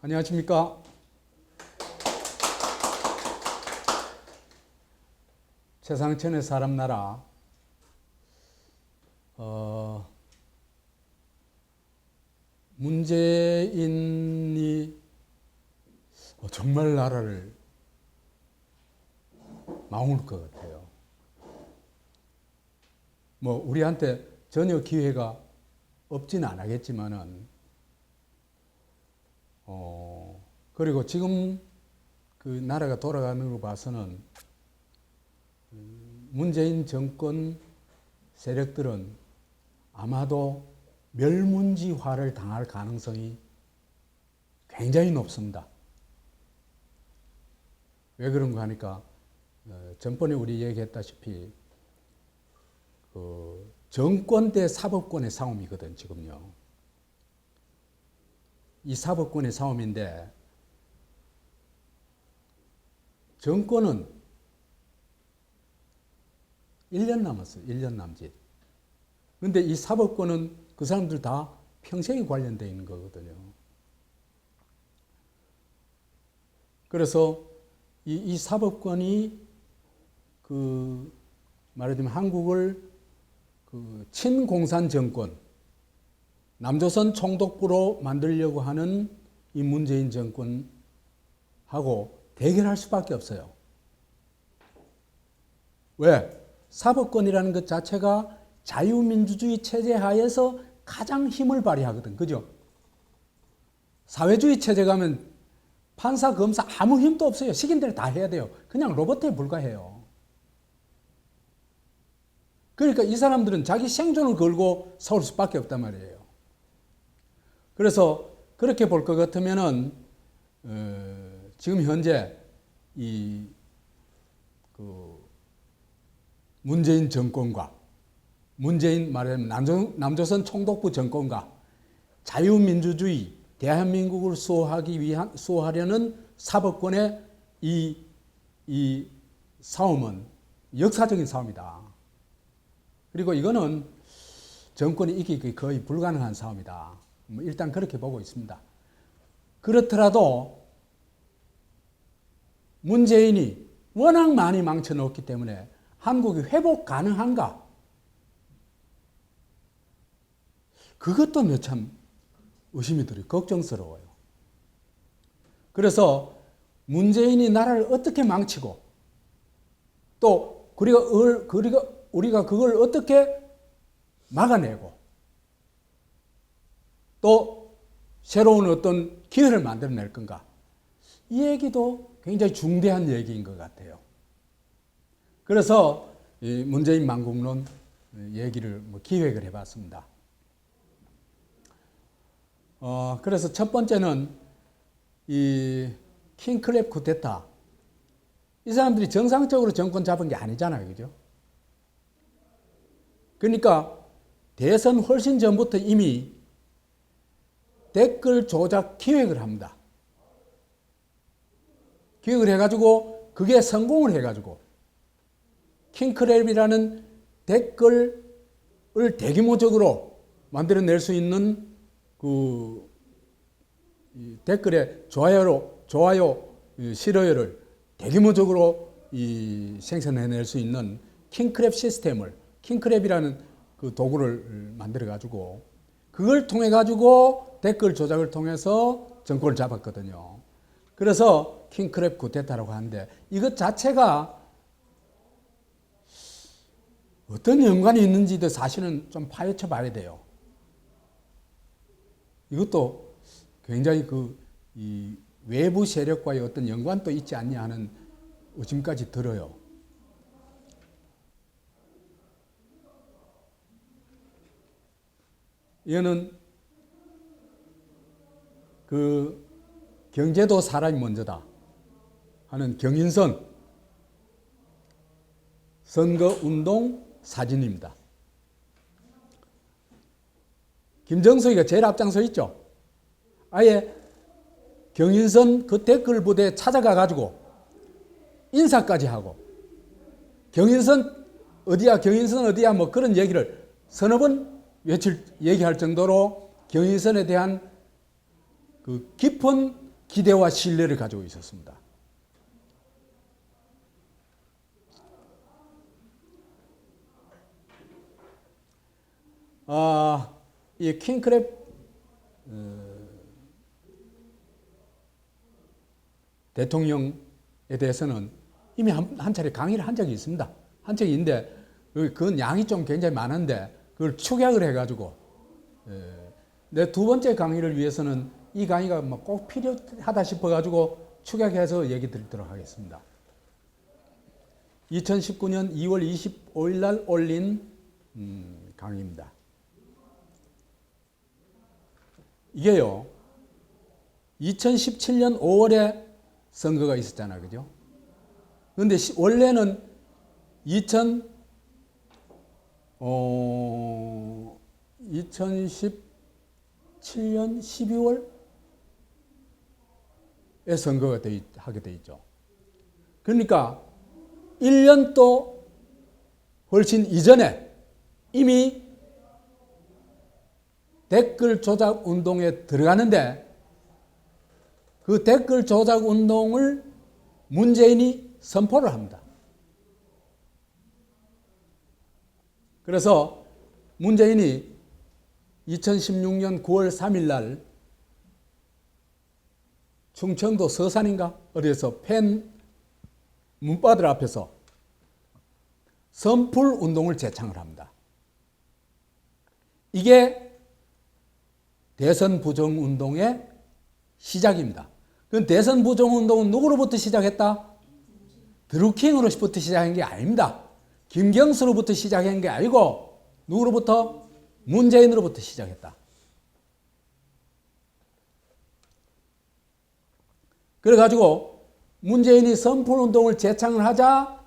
안녕하십니까. 최상천의 사람나라 문재인이 정말 나라를 망할 것 같아요. 뭐 우리한테 전혀 기회가 없지는 않겠지만은 그리고 지금 그 나라가 돌아가는 거 봐서는 문재인 정권 세력들은 아마도 멸문지화를 당할 가능성이 굉장히 높습니다. 왜 그런가 하니까 전번에 우리 얘기했다시피 그 정권 대 사법권의 싸움이거든 지금요. 이 사법권의 싸움인데 정권은 1년 남았어요. 1년 남짓. 근데 이 사법권은 그 사람들 다 평생에 관련되어 있는 거거든요. 그래서 이 사법권이 말하자면 한국을 친공산 정권, 남조선 총독부로 만들려고 하는 이 문재인 정권하고 대결할 수밖에 없어요. 왜? 사법권이라는 것 자체가 자유민주주의 체제 하에서 가장 힘을 발휘하거든. 그죠? 사회주의 체제 가면 판사, 검사 아무 힘도 없어요. 시킨 대로 다 해야 돼요. 그냥 로봇에 불과해요. 그러니까 이 사람들은 자기 생존을 걸고 싸울 수밖에 없단 말이에요. 그래서 그렇게 볼 것 같으면은 지금 현재 문재인 정권과 문재인 말하자면 남조선 총독부 정권과 자유민주주의 대한민국을 수호하려는 사법권의 이 싸움은 역사적인 싸움이다. 그리고 이거는 정권이 이기기 거의 불가능한 싸움이다. 일단 그렇게 보고 있습니다. 그렇더라도 문재인이 워낙 많이 망쳐놓았기 때문에 한국이 회복 가능한가? 그것도 참 의심이 들어요. 걱정스러워요. 그래서 문재인이 나라를 어떻게 망치고 또 우리가 그걸 어떻게 막아내고 또 새로운 어떤 기회를 만들어낼 건가? 이 얘기도 굉장히 중대한 얘기인 것 같아요. 그래서 이 문재인 망국론 얘기를 기획을 해봤습니다. 그래서 첫 번째는 이 킹크랩 쿠데타. 이 사람들이 정상적으로 정권 잡은 게 아니잖아요. 그죠? 그러니까 대선 훨씬 전부터 이미 댓글 조작 기획을 합니다. 기획을 해가지고 그게 성공을 해가지고 킹크랩이라는 댓글을 대규모적으로 만들어낼 수 있는 댓글에 좋아요, 싫어요를 대규모적으로 생산해낼 수 있는 킹크랩 시스템을 킹크랩이라는 그 도구를 만들어가지고 그걸 통해가지고 댓글 조작을 통해서 정권을 잡았거든요. 그래서 킹크랩 쿠데타라고 하는데 이것 자체가 어떤 연관이 있는지도 사실은 좀 파헤쳐 봐야 돼요. 이것도 굉장히 이 외부 세력과의 어떤 연관도 있지 않냐 하는 의심까지 들어요. 이거는 경제도 사람이 먼저다 하는 경인선 선거운동 사진입니다. 김정석이가 제일 앞장서 있죠. 아예 경인선 그 댓글 부대에 찾아가 가지고 인사까지 하고 경인선 어디야 뭐 그런 얘기를 서너 번 얘기할 정도로 경인선에 대한 그 깊은 기대와 신뢰를 가지고 있었습니다. 이 킹크랩 대통령에 대해서는 이미 한 차례 강의를 한 적이 있습니다. 한 적이 있는데 그건 양이 좀 굉장히 많은데 그걸 축약을 해가지고 내 두 번째 강의를 위해서는 이 강의가 뭐 꼭 필요하다 싶어가지고 축약해서 얘기 드리도록 하겠습니다. 2019년 2월 25일 날 올린 강의입니다. 이게요, 2017년 5월에 선거가 있었잖아요. 그죠? 그런데 원래는 2017년 12월에 선거가 하게 돼 있죠. 그러니까 1년 또 훨씬 이전에 이미 댓글 조작 운동에 들어가는데 그 댓글 조작 운동을 문재인이 선포를 합니다. 그래서 문재인이 2016년 9월 3일 날 충청도 서산인가 어디에서 펜 문바들 앞에서 선풀 운동을 제창을 합니다. 이게 대선 부정 운동의 시작입니다. 그 대선 부정 운동은 누구로부터 시작했다? 드루킹으로부터 시작한 게 아닙니다. 김경수로부터 시작한 게 아니고 누구로부터? 문재인으로부터 시작했다. 그래가지고 문재인이 선풀운동을 제창을 하자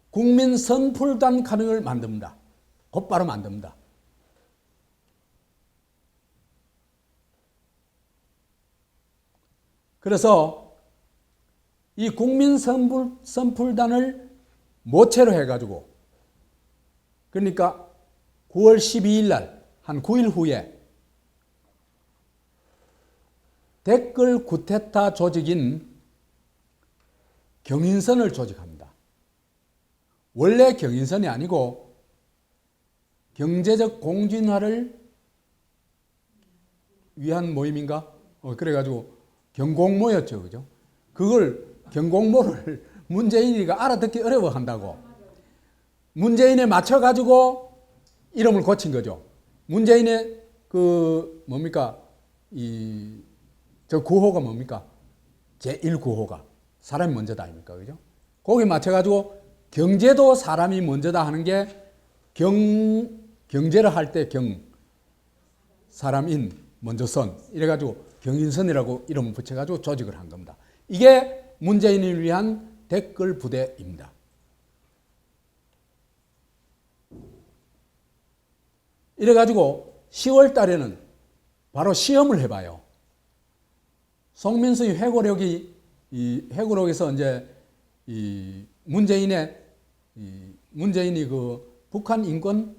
국민선풀단 가능을 만듭니다. 곧바로 만듭니다. 그래서 이 국민선풀단을 모체로 해가지고 그러니까 9월 12일 날 한 9일 후에 댓글 구테타 조직인 경인선을 조직합니다. 원래 경인선이 아니고 경제적 공진화를 위한 모임인가? 그래가지고 경공모였죠. 그죠? 그걸 경공모를 문재인이가 알아듣기 어려워한다고 문재인에 맞춰가지고 이름을 고친 거죠. 문재인의 그 뭡니까? 저 구호가 뭡니까? 제1구호가 사람이 먼저다 아닙니까? 그죠? 거기에 맞춰가지고 경제도 사람이 먼저다 하는 게 경제를 할 때 사람인 먼저 선 이래가지고 경인선이라고 이름을 붙여가지고 조직을 한 겁니다. 이게 문재인을 위한 댓글 부대입니다. 이래가지고 10월 달에는 바로 시험을 해봐요. 송민수의 회고록이 회고록에서 이제 문재인이 그 북한 인권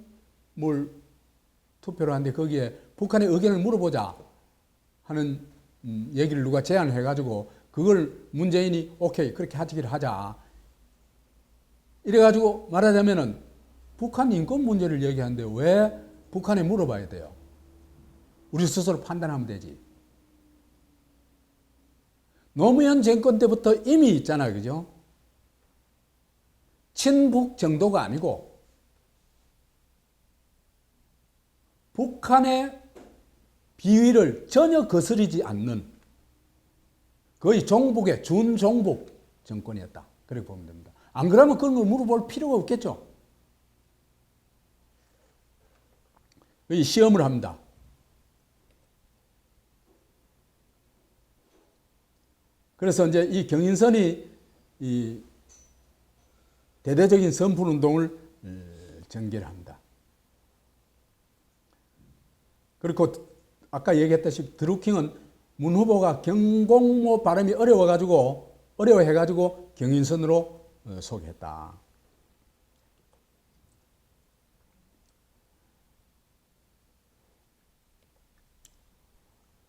투표를 하는데 거기에 북한의 의견을 물어보자 하는 얘기를 누가 제안을 해가지고 그걸 문재인이 오케이 그렇게 하자 이래가지고 말하자면은 북한 인권 문제를 얘기하는데 왜 북한에 물어봐야 돼요? 우리 스스로 판단하면 되지. 노무현 정권 때부터 이미 있잖아요. 그죠? 친북 정도가 아니고 북한의 비위를 전혀 거스르지 않는 거의 종북의 준종북 정권이었다. 그렇게 보면 됩니다. 안 그러면 그런 걸 물어볼 필요가 없겠죠. 이 시험을 합니다. 그래서 이제 이 경인선이 이 대대적인 선풀운동을 전개를 합니다. 그리고 아까 얘기했다시피 드루킹은 문 후보가 경공모 발음이 어려워해가지고 경인선으로 소개했다.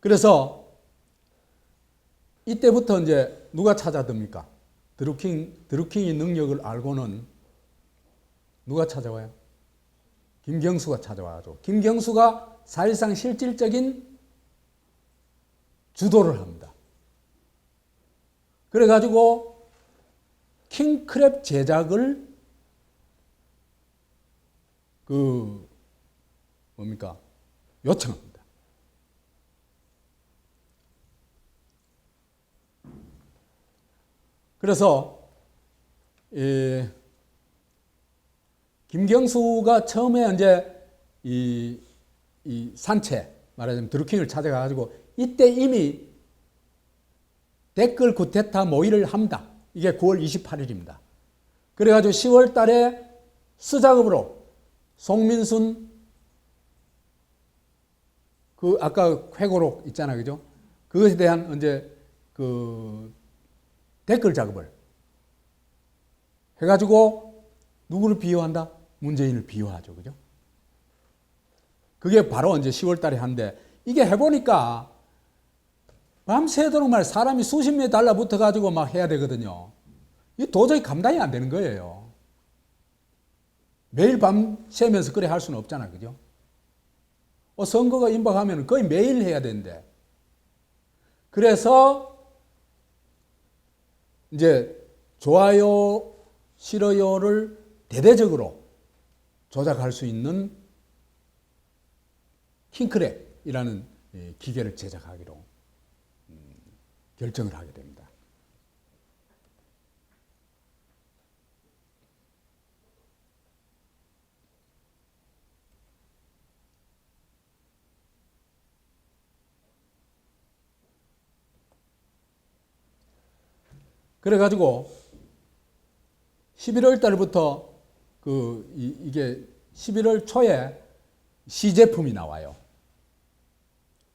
그래서 이때부터 이제 누가 찾아듭니까? 드루킹의 능력을 알고는 누가 찾아와요? 김경수가 찾아와가지고 김경수가 사실상 실질적인 주도를 합니다. 그래가지고 킹크랩 제작을 요청합니다. 그래서 김경수가 처음에 이제 이 산채 말하자면 드루킹을 찾아가지고 이때 이미 댓글 구테타 모의를 합니다. 이게 9월 28일입니다. 그래가지고 10월 달에 수작업으로 송민순 그 아까 회고록 있잖아요, 그죠? 그것에 대한 이제 그 댓글 작업을 해가지고 누구를 비유한다? 문재인을 비유하죠, 그죠? 그게 바로 이제 10월 달에 한데 이게 해보니까 밤새도록 말 사람이 수십 명이 달라붙어 가지고 막 해야 되거든요. 이 도저히 감당이 안 되는 거예요. 매일 밤 새면서 그래 할 수는 없잖아, 그죠? 선거가 임박하면 거의 매일 해야 되는데. 그래서 이제 좋아요, 싫어요를 대대적으로 조작할 수 있는 킹크랩이라는 기계를 제작하기로 결정을 하게 됩니다. 그래가지고 11월 달부터 이게 11월 초에 시제품이 나와요.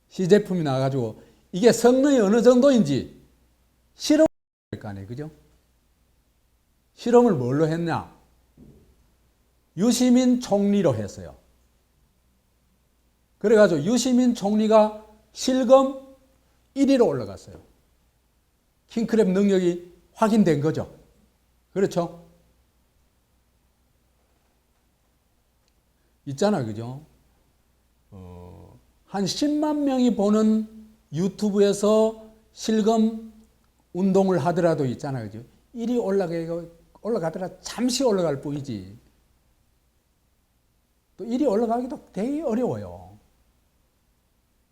시제품이 나와가지고 이게 성능이 어느 정도인지 실험을 할 거 아니에요, 그죠? 실험을 뭘로 했냐? 유시민 총리로 했어요. 그래가지고 유시민 총리가 실검 1위로 올라갔어요. 킹크랩 능력이 확인된 거죠. 그렇죠? 있잖아, 그죠? 한 10만 명이 보는 유튜브에서 실검 운동을 하더라도 있잖아, 그죠? 1위 올라가더라 잠시 올라갈 뿐이지. 또 1위 올라가기도 되게 어려워요.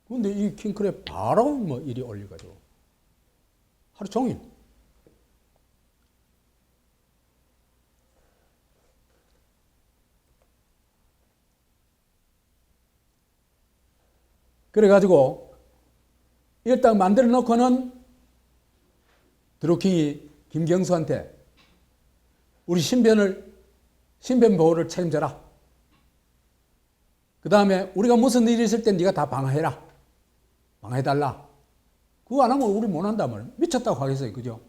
근데 이 킹크랩 바로 뭐 1위 올려가지고 하루 종일. 그래가지고 일단 만들어 놓고는 드루킹이 김경수한테 우리 신변 보호를 책임져라. 그 다음에 우리가 무슨 일이 있을 때 네가 다 방어해라. 방어해달라. 그거 안 하면 우리 못 한단 말이에요. 미쳤다고 하겠어요, 그죠?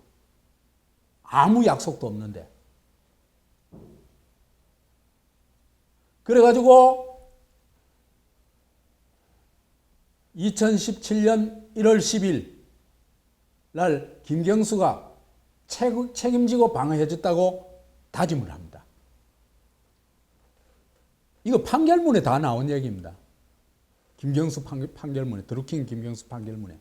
아무 약속도 없는데. 그래가지고 2017년 1월 10일 날 김경수가 책임지고 방어해줬다고 다짐을 합니다. 이거 판결문에 다 나온 얘기입니다. 김경수 판결문에, 드루킹 김경수 판결문에.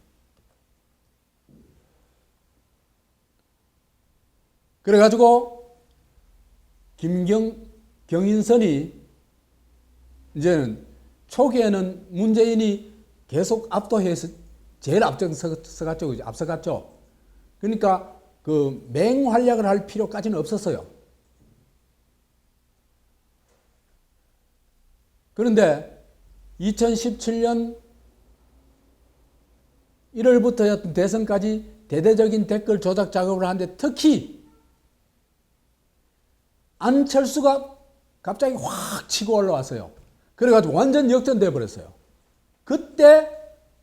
그래가지고 경인선이 이제는 초기에는 문재인이 계속 압도해서 제일 앞서갔죠. 그러니까 그 맹활약을 할 필요까지는 없었어요. 그런데 2017년 1월부터 대선까지 대대적인 댓글 조작 작업을 하는데 특히 안철수가 갑자기 확 치고 올라왔어요. 그래가지고 완전 역전돼 버렸어요. 그때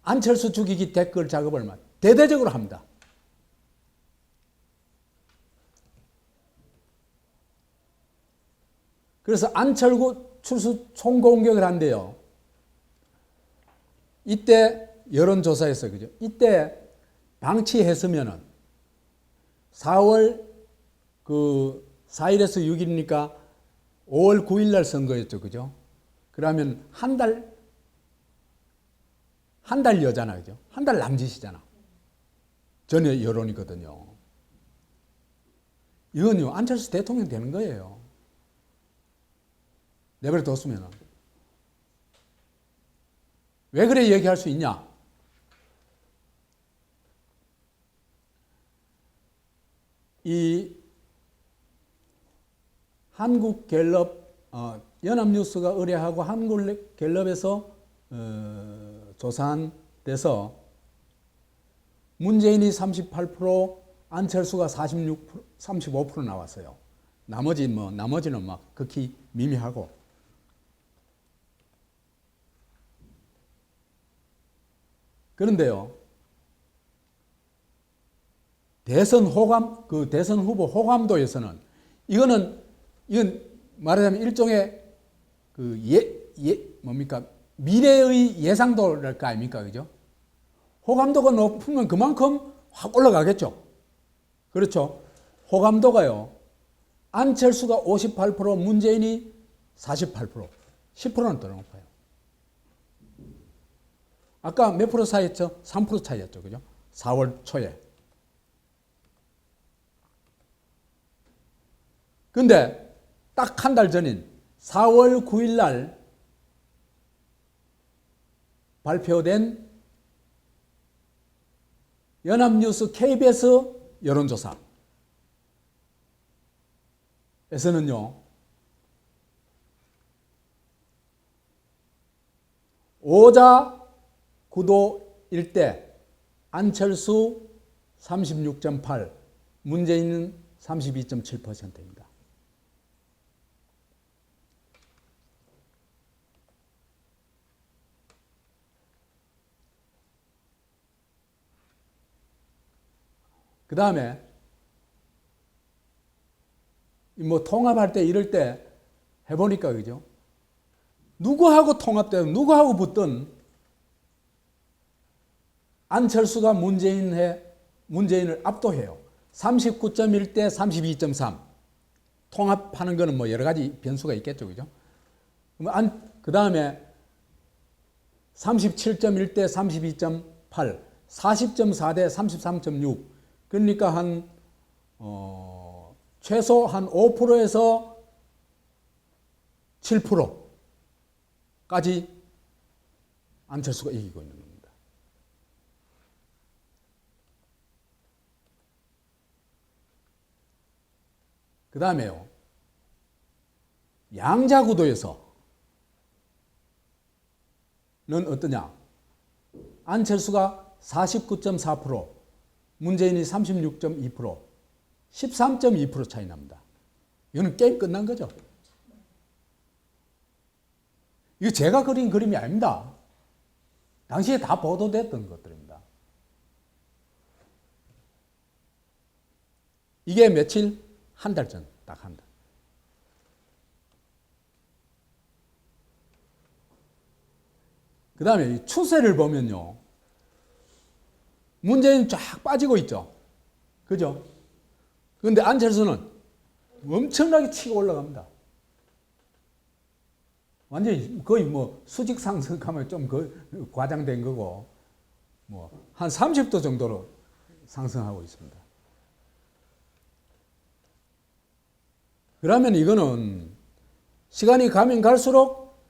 안철수 죽이기 댓글 작업을 대대적으로 합니다. 그래서 안철수 총공격을 한대요. 이때 여론조사에서, 그죠? 이때 방치했으면은 4월 그 4일에서 6일이니까 5월 9일 날 선거였죠. 그죠? 그러면 한 달 여잖아. 그죠? 한 달 남짓이잖아. 전에 여론이거든요. 이건요, 안철수 대통령 되는 거예요. 내버려 뒀으면은. 왜 그래 얘기할 수 있냐? 이 한국갤럽, 연합뉴스가 의뢰하고 한국갤럽에서 조사한 데서 문재인이 38%, 안철수가 35% 나왔어요. 나머지는 막 극히 미미하고. 그런데요, 대선 후보 호감도에서는 이건 말하자면 일종의 그 뭡니까? 미래의 예상도랄 거 아닙니까? 그죠? 호감도가 높으면 그만큼 확 올라가겠죠. 그렇죠. 호감도가요, 안철수가 58%, 문재인이 48%, 10%는 더 높아요. 아까 몇 프로 차이였죠? 3% 차이였죠. 그죠? 4월 초에. 근데 딱 한 달 전인 4월 9일 날 발표된 연합뉴스 KBS 여론조사에서는요, 오자 구도일 때 안철수 36.8, 문재인은 32.7%입니다. 그 다음에 뭐 통합할 때 이럴 때 해보니까 그죠? 누구하고 통합되든 누구하고 붙든 안철수가 문재인을 압도해요. 39.1대 32.3. 통합하는 거는 뭐 여러 가지 변수가 있겠죠. 그죠? 그 다음에 37.1대 32.8, 40.4대 33.6. 그러니까 최소 한 5%에서 7%까지 안철수가 이기고 있는 겁니다. 그 다음에요, 양자구도에서는 어떠냐? 안철수가 49.4%, 문재인이 36.2%, 13.2% 차이 납니다. 이거는 게임 끝난 거죠. 이거 제가 그린 그림이 아닙니다. 당시에 다 보도됐던 것들입니다. 이게 며칠? 한 달 전, 딱 한 달. 그 다음에 추세를 보면요, 문재인 쫙 빠지고 있죠. 그죠? 그런데 안철수는 엄청나게 치고 올라갑니다. 완전히 거의 뭐 수직 상승하면 좀 과장된 거고, 뭐 한 30도 정도로 상승하고 있습니다. 그러면 이거는 시간이 가면 갈수록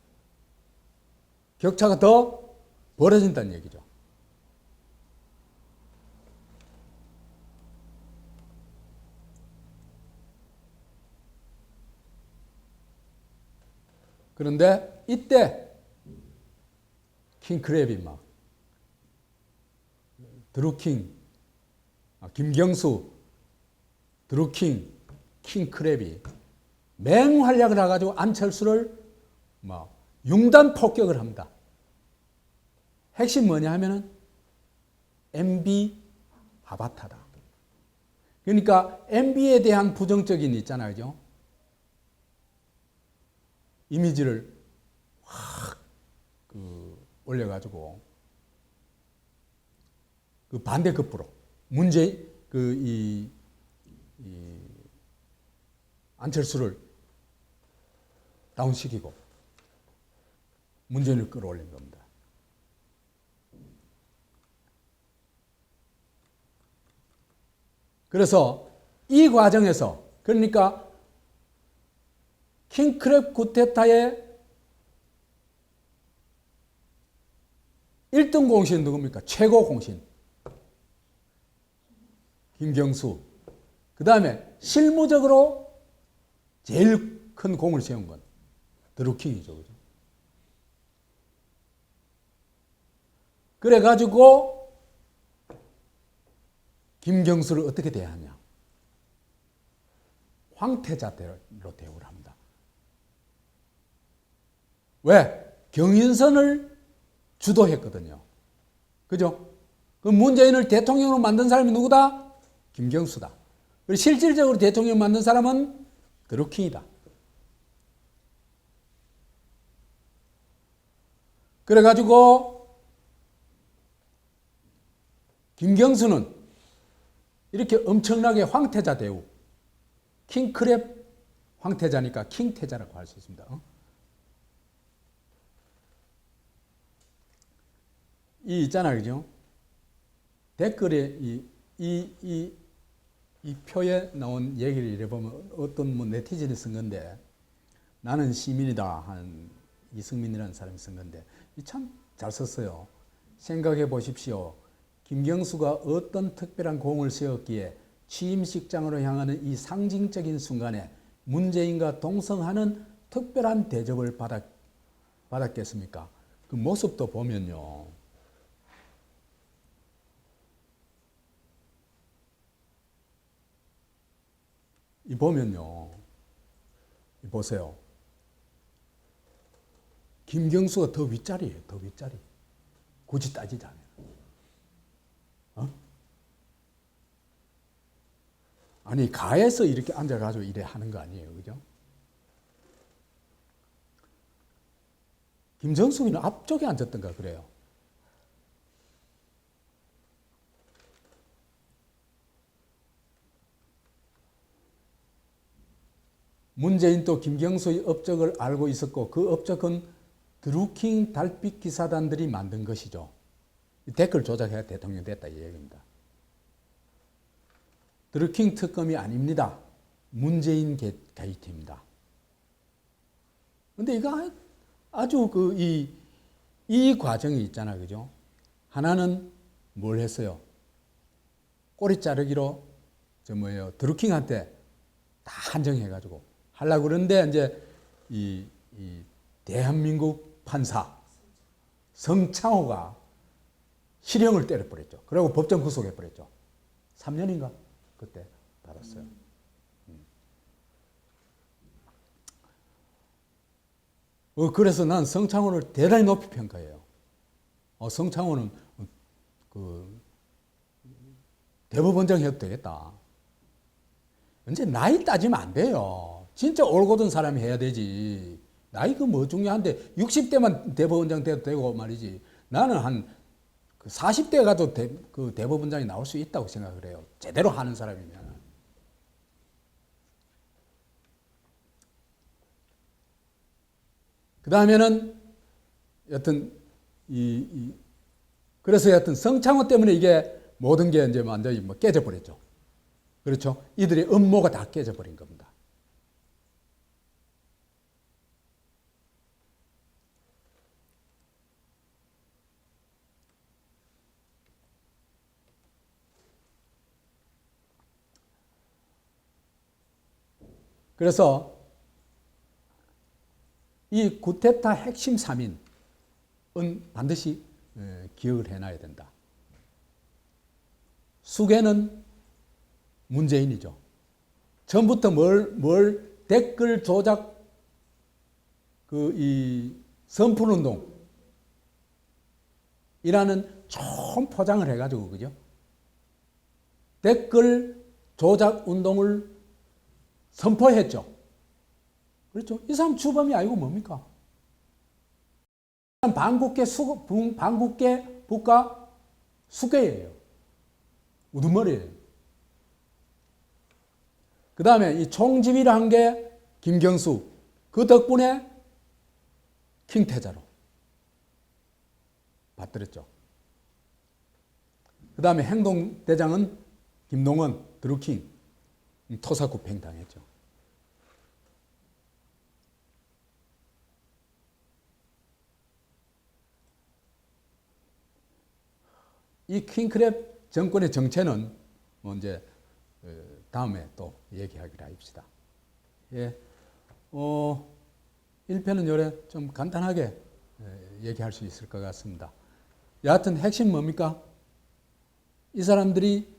격차가 더 벌어진다는 얘기죠. 그런데 이때 킹크랩이 막 드루킹, 김경수, 드루킹, 킹크랩이 맹활약을 해가지고 안철수를 막 융단 폭격을 합니다. 핵심 뭐냐 하면은 MB 아바타다. 그러니까 MB에 대한 부정적인 있잖아요. 그죠? 이미지를 확 올려가지고 그 반대급부로 문제 안철수를 다운시키고 문재인을 끌어올린 겁니다. 그래서 이 과정에서 그러니까 킹크랩 쿠데타의 1등 공신은 누굽니까? 최고 공신. 김경수. 그 다음에 실무적으로 제일 큰 공을 세운 건 드루킹이죠. 그죠? 그래가지고 김경수를 어떻게 대하냐. 황태자로 대우를 합니다. 왜? 경인선을 주도했거든요. 그죠? 그 문재인을 대통령으로 만든 사람이 누구다? 김경수다. 그리고 실질적으로 대통령 만든 사람은 드루킹이다. 그래가지고 김경수는 이렇게 엄청나게 황태자 대우, 킹크랩 황태자니까 킹태자라고 할 수 있습니다. 이 있잖아요, 그죠? 댓글에 이 표에 나온 얘기를 이래 보면 어떤 뭐 네티즌이 쓴 건데 나는 시민이다 한 이승민이라는 사람이 쓴 건데 참 잘 썼어요. 생각해 보십시오. 김경수가 어떤 특별한 공을 세웠기에 취임식장으로 향하는 이 상징적인 순간에 문재인과 동성하는 특별한 대접을 받았겠습니까? 그 모습도 보면요. 이 보면요. 이 보세요. 김경수가 더 윗자리예요. 더 윗자리. 굳이 따지자면. 아니 가에서 이렇게 앉아가지고 이래 하는 거 아니에요. 그죠? 김정숙이는 앞쪽에 앉았던가 그래요. 문재인도 김경수의 업적을 알고 있었고 그 업적은 드루킹 달빛 기사단들이 만든 것이죠. 댓글 조작해야 대통령 됐다 이 얘기입니다. 드루킹 특검이 아닙니다. 문재인 게이트입니다. 근데 이거 아주 이 과정이 있잖아, 그죠? 하나는 뭘 했어요? 꼬리 자르기로 드루킹한테 다 한정해가지고 하려고 그러는데 이제 이 대한민국 판사 성창호가 실형을 때려버렸죠. 그리고 법정 구속해버렸죠. 3년인가? 그때 받았어요. 그래서 난 성창호를 대단히 높이 평가해요. 성창호는 대법원장 해도 되겠다. 이제 나이 따지면 안 돼요. 진짜 올곧은 사람이 해야 되지. 나이 뭐 중요한데 60대만 대법원장 돼도 되고 말이지. 나는 한 40대 가도 대법원장이 나올 수 있다고 생각을 해요. 제대로 하는 사람이면. 그 다음에는 여튼 그래서 여튼 성창호 때문에 이게 모든 게 이제 완전히 뭐 깨져버렸죠. 그렇죠? 이들의 음모가 다 깨져버린 겁니다. 그래서 이 쿠데타 핵심 3인은 반드시 기억을 해놔야 된다. 수괴는 문재인이죠. 처음부터 뭘 댓글 조작 이 선풀운동이라는 좋은 포장을 해가지고 그죠? 댓글 조작 운동을 선포했죠. 그렇죠? 이 사람 주범이 아니고 뭡니까? 반국계 국가 수괴예요. 우두머리예요. 그 다음에 이 총지휘를 한 게 김경수. 그 덕분에 킹태자로 받들었죠. 그 다음에 행동대장은 김동원, 드루킹, 토사구팽 당했죠. 이 킹크랩 정권의 정체는 뭐 이제 다음에 또 얘기하기로 합시다. 예, 1편은 요래 좀 간단하게 얘기할 수 있을 것 같습니다. 여하튼 핵심 뭡니까? 이 사람들이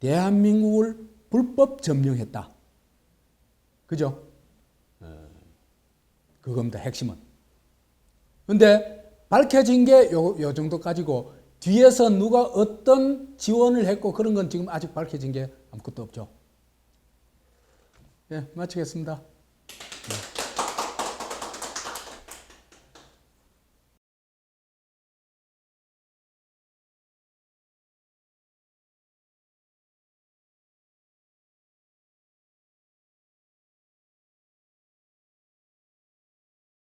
대한민국을 불법 점령했다. 그죠? 그겁니다. 핵심은. 근데 밝혀진 게 요 정도까지고 뒤에서 누가 어떤 지원을 했고 그런 건 지금 아직 밝혀진 게 아무것도 없죠. 예, 마치겠습니다. 네.